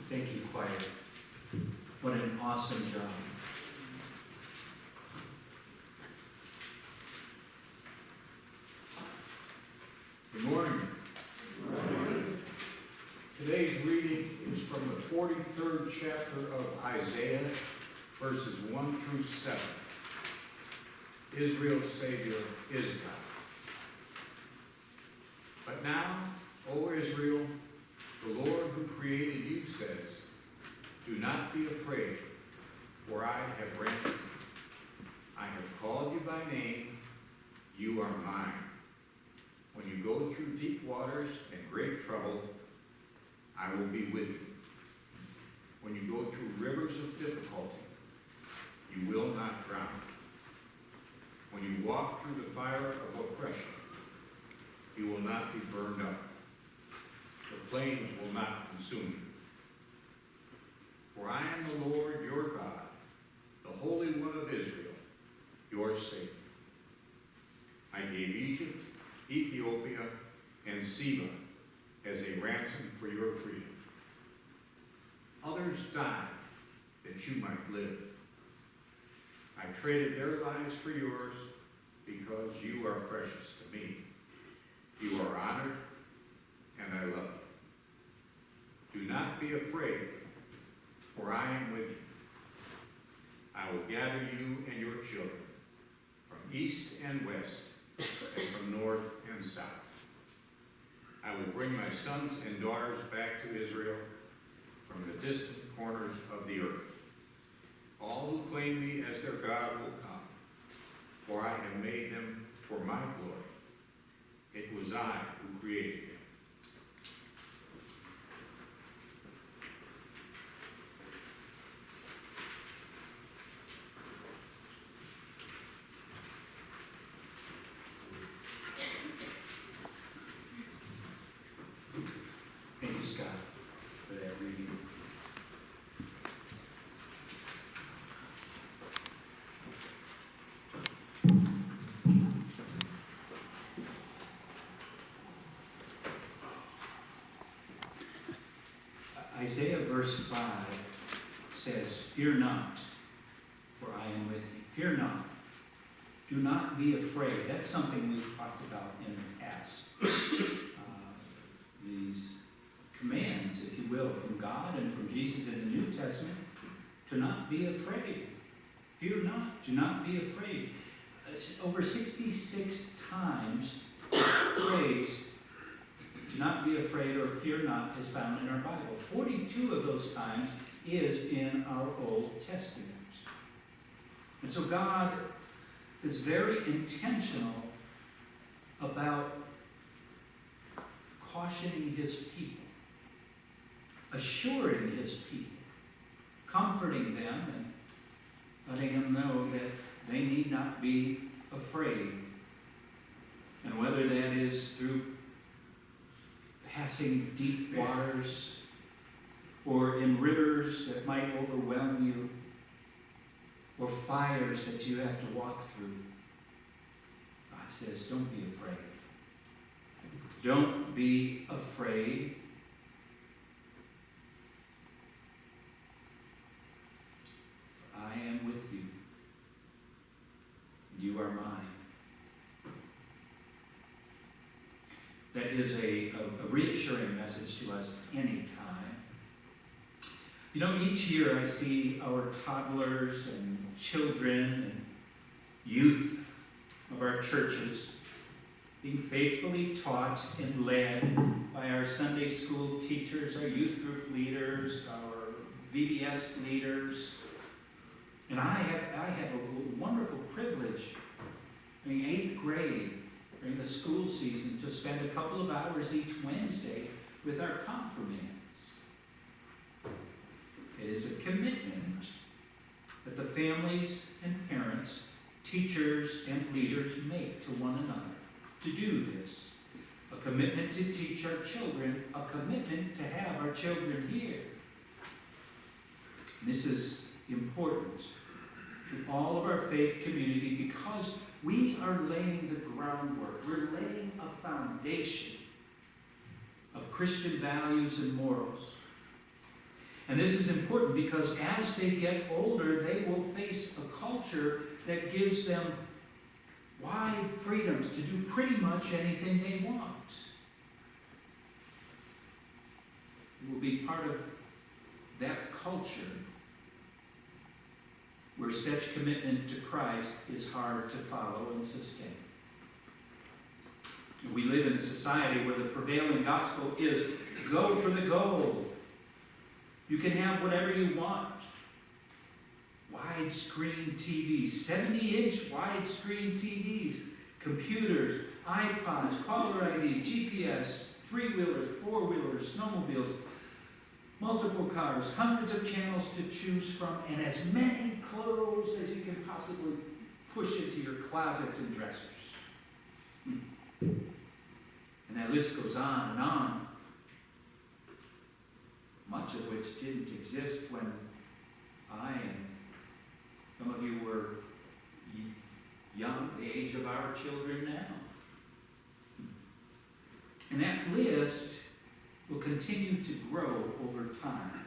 Thank you, choir. What an awesome job. Good morning. Good morning. Today's reading is from the 43rd chapter of Isaiah, verses 1 through 7. Israel's Savior is God. But now, O Israel, the Lord who created you says, do not be afraid, for I have ransomed you. I have called you by name, you are mine. When you go through deep waters and great trouble, I will be with you. When you go through rivers of difficulty, you will not drown. When you walk through the fire of oppression, you will not be burned up. The flames will not consume you. For I am the Lord your God, the Holy One of Israel, your Savior. I gave Egypt, Ethiopia, and Seba as a ransom for your freedom. Others died that you might live. I traded their lives for yours because you are precious to me. You are honored, and I love you. Do not be afraid, for I am with you. I will gather you and your children from east and west, and from north and south. I will bring my sons and daughters back to Israel from the distant corners of the earth. All who claim me as their God will come, for I have made them for my glory. It was I who created them. Thank you, Scott, for that reading. Isaiah verse 5 says, fear not, for I am with you. Fear not. Do not be afraid. That's something we've talked about in the past. These commands, if you will, from God and from Jesus in the New Testament, to not be afraid. Fear not. Do not be afraid. Over 66 times, the phrase, do not be afraid or fear not, is found in our Bible. 42 of those times is in our Old Testament. And so God is very intentional about cautioning his people, assuring his people, comforting them, and letting them know that they need not be afraid. And whether that is through passing deep waters or in rivers that might overwhelm you, or fires that you have to walk through, God says, don't be afraid. Don't be afraid. I am with you. You are mine. That is a reassuring message to us anytime. You know, each year I see our toddlers and children and youth of our churches being faithfully taught and led by our Sunday school teachers, our youth group leaders, our VBS leaders. And I have a wonderful privilege in 8th grade during the school season to spend a couple of hours each Wednesday with our confirmands. It is a commitment that the families and parents, teachers and leaders make to one another to do this. A commitment to teach our children, a commitment to have our children here. And this is important to all of our faith community because we are laying the groundwork. We're laying a foundation of Christian values and morals. And this is important because as they get older, they will face a culture that gives them wide freedoms to do pretty much anything they want. It will be part of that culture where such commitment to Christ is hard to follow and sustain. We live in a society where the prevailing gospel is go for the gold. You can have whatever you want. Widescreen TVs, 70-inch widescreen TVs, computers, iPods, caller ID, GPS, 3-wheelers, 4-wheelers, snowmobiles, multiple cars, hundreds of channels to choose from, and as many clothes as you can possibly push into your closet and dressers. And that list goes on and on. Much of which didn't exist when I and some of you were young, the age of our children now. And that list will continue to grow over time.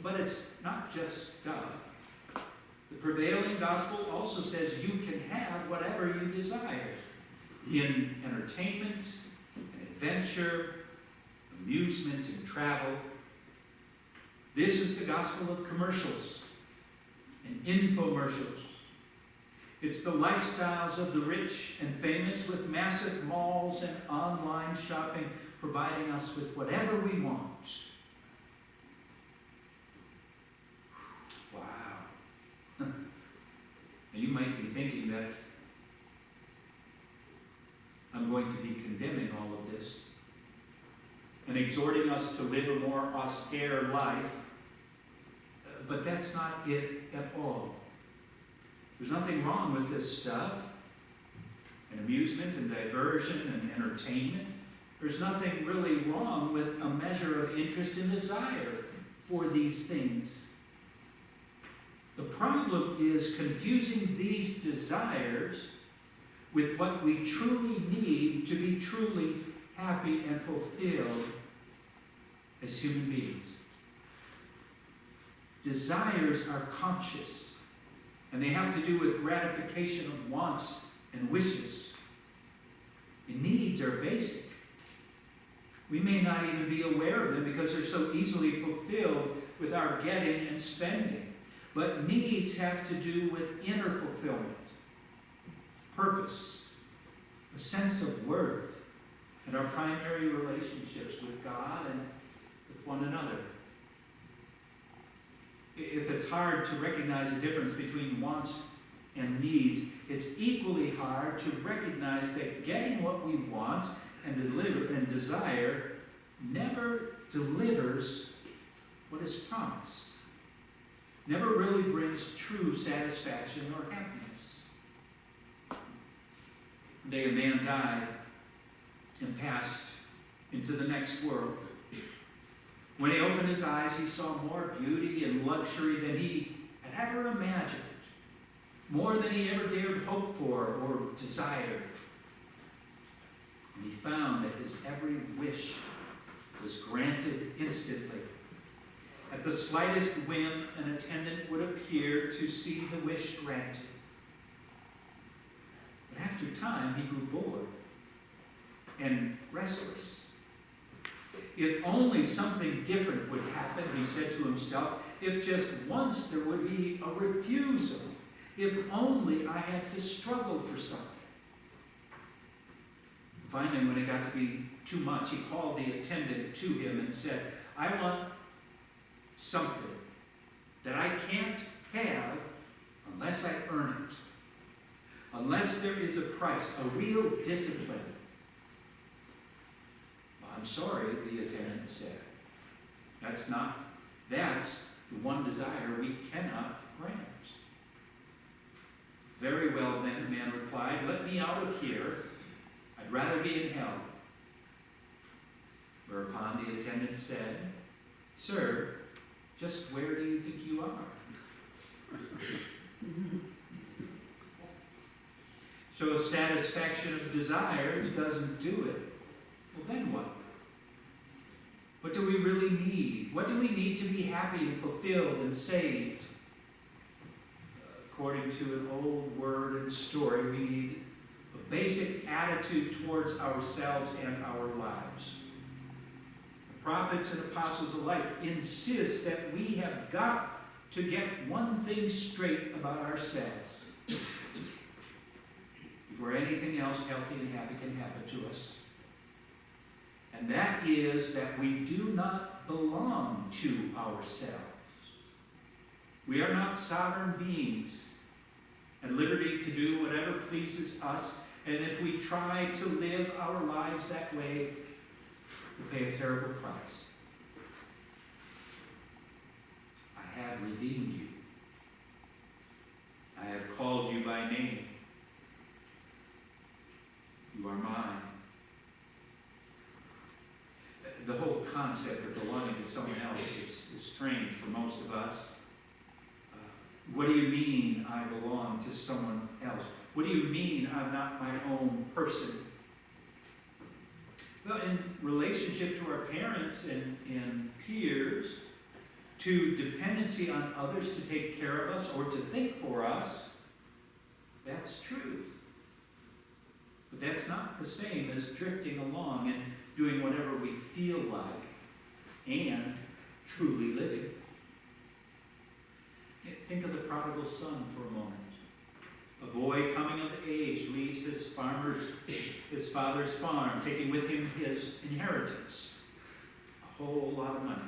But it's not just stuff. The prevailing gospel also says you can have whatever you desire in entertainment, and adventure, amusement, and travel. This is the gospel of commercials and infomercials. It's the lifestyles of the rich and famous with massive malls and online shopping providing us with whatever we want. Wow. Now you might be thinking that I'm going to be condemning all of this and exhorting us to live a more austere life, but that's not it at all. There's nothing wrong with this stuff, and amusement and diversion and entertainment. There's nothing really wrong with a measure of interest and desire for these things. The problem is confusing these desires with what we truly need to be truly happy and fulfilled as human beings. Desires are conscious And they have to do with gratification of wants and wishes. And needs are basic. We may not even be aware of them because they're so easily fulfilled with our getting and spending. But needs have to do with inner fulfillment, purpose, a sense of worth, and our primary relationships with God and with one another. If it's hard to recognize the difference between wants and needs, it's equally hard to recognize that getting what we want and desire never delivers what is promised. Never really brings true satisfaction or happiness. One day a man died and passed into the next world. When he opened his eyes, he saw more beauty and luxury than he had ever imagined, more than he ever dared hope for or desired. And he found that his every wish was granted instantly. At the slightest whim, an attendant would appear to see the wish granted. But after time, he grew bored and restless. If only something different would happen, he said to himself. If just once there would be a refusal. If only I had to struggle for something. Finally, when it got to be too much, he called the attendant to him and said, I want something that I can't have unless I earn it. Unless there is a price, a real discipline. I'm sorry, the attendant said. That's the one desire we cannot grant. Very well then, the man replied, let me out of here. I'd rather be in hell. Whereupon the attendant said, Sir, just where do you think you are? So satisfaction of desires doesn't do it. Well, then what? What do we really need? What do we need to be happy and fulfilled and saved? According to an old word and story, we need a basic attitude towards ourselves and our lives. The prophets and apostles alike insist that we have got to get one thing straight about ourselves. Before anything else healthy and happy can happen to us. And that is that we do not belong to ourselves. We are not sovereign beings at liberty to do whatever pleases us. And if we try to live our lives that way, we pay a terrible price. I have redeemed you. I have called you by name. You are mine. The whole concept of belonging to someone else is strange for most of us. What do you mean I belong to someone else? What do you mean I'm not my own person? Well, in relationship to our parents and peers, to dependency on others to take care of us or to think for us, that's true. But that's not the same as drifting along and doing whatever we feel like and truly living. Think of the prodigal son for a moment. A boy coming of age leaves his father's farm, taking with him his inheritance, a whole lot of money.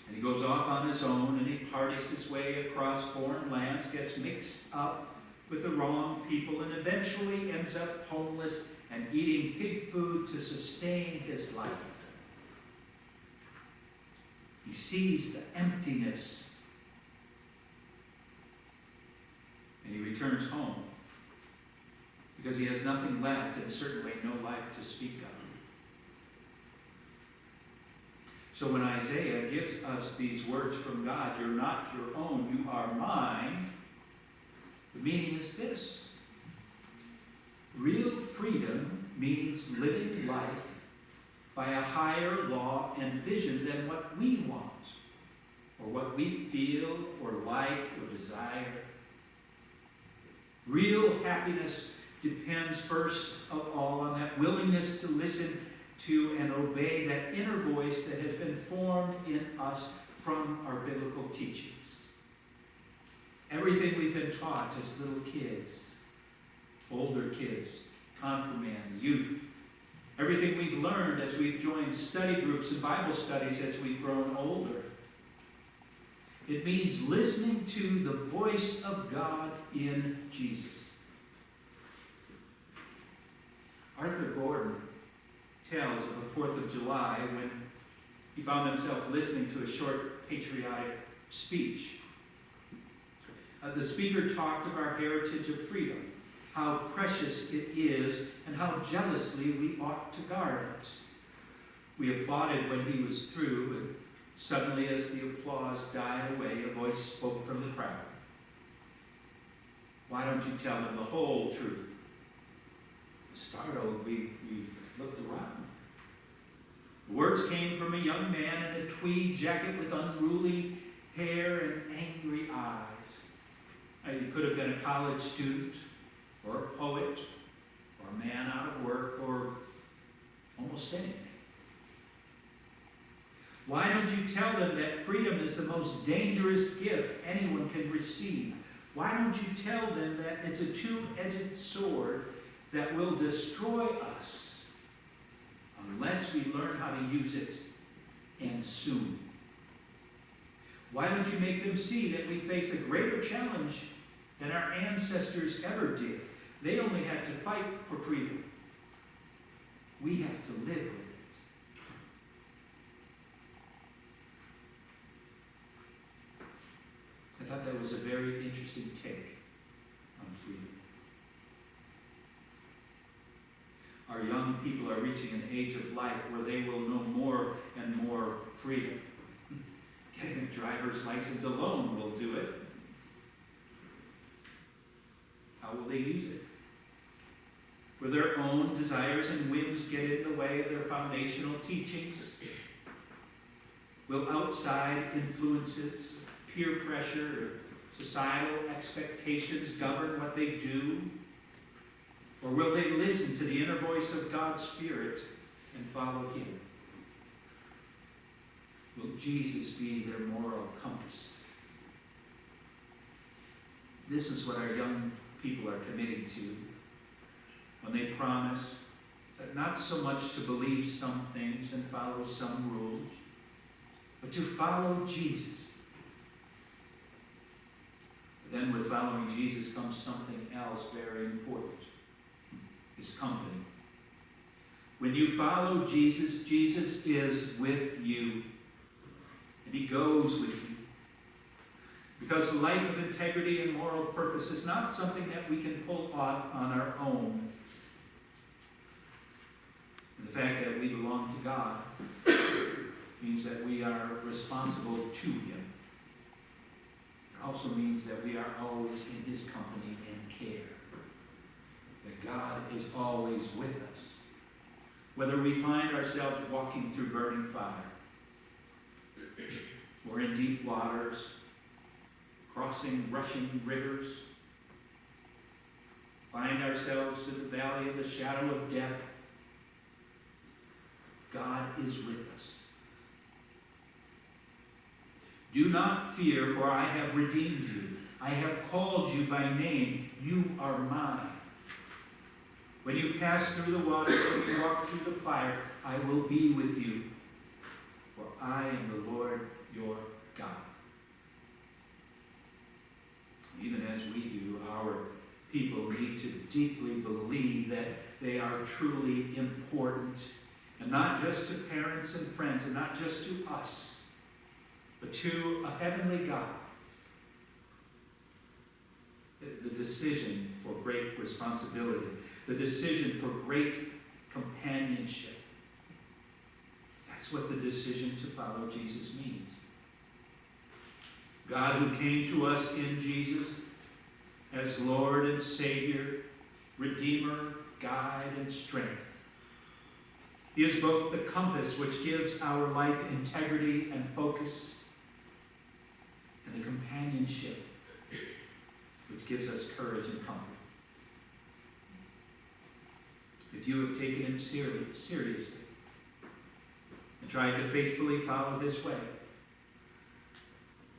And he goes off on his own and he parties his way across foreign lands, gets mixed up with the wrong people, and eventually ends up homeless and eating pig food to sustain his life. He sees the emptiness and he returns home because he has nothing left and certainly no life to speak of. So when Isaiah gives us these words from God, you're not your own, you are mine, the meaning is this. Real freedom means living life by a higher law and vision than what we want or what we feel or like or desire. Real happiness depends first of all on that willingness to listen to and obey that inner voice that has been formed in us from our biblical teachings. Everything we've been taught as little kids, older kids, confirmands, youth, everything we've learned as we've joined study groups and Bible studies as we've grown older. It means listening to the voice of God in Jesus. Arthur Gordon tells of the 4th of July when he found himself listening to a short patriotic speech. The speaker talked of our heritage of freedom, how precious it is, and how jealously we ought to guard it. We applauded when he was through, and suddenly as the applause died away, a voice spoke from the crowd. Why don't you tell them the whole truth? Startled, we looked around. The words came from a young man in a tweed jacket with unruly hair and angry eyes. He could have been a college student, or a poet, or a man out of work, or almost anything. Why don't you tell them that freedom is the most dangerous gift anyone can receive? Why don't you tell them that it's a two-edged sword that will destroy us unless we learn how to use it, and soon? Why don't you make them see that we face a greater challenge than our ancestors ever did? They only had to fight for freedom. We have to live with it. I thought that was a very interesting take on freedom. Our young people are reaching an age of life where they will know more and more freedom. Getting a driver's license alone will do it. How will they use it? Will their own desires and whims get in the way of their foundational teachings? Will outside influences, peer pressure, societal expectations govern what they do? Or will they listen to the inner voice of God's Spirit and follow Him? Will Jesus be their moral compass? This is what our young people are committing to when they promise that not so much to believe some things and follow some rules, but to follow Jesus. Then with following Jesus comes something else very important: His company. When you follow Jesus, Jesus is with you, and He goes with you. Because the life of integrity and moral purpose is not something that we can pull off on our own. And the fact that we belong to God means that we are responsible to Him. It also means that we are always in His company and care. That God is always with us. Whether we find ourselves walking through burning fire, or in deep waters, crossing rushing rivers, find ourselves in the valley of the shadow of death, God is with us. Do not fear, for I have redeemed you. I have called you by name. You are mine. When you pass through the waters, when you walk through the fire, I will be with you. For I am the Lord your God. Even as we do, our people need to deeply believe that they are truly important. And not just to parents and friends, and not just to us, but to a heavenly God. The decision for great responsibility, the decision for great companionship. That's what the decision to follow Jesus means. God, who came to us in Jesus as Lord and Savior, Redeemer, guide, and strength. He is both the compass which gives our life integrity and focus, and the companionship which gives us courage and comfort. If you have taken him seriously and tried to faithfully follow this way,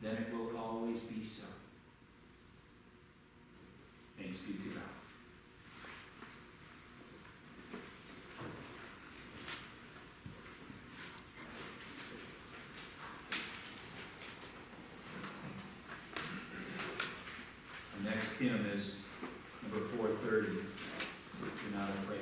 then it will always be so. Thanks be to God. The next hymn is number 430. You're not afraid.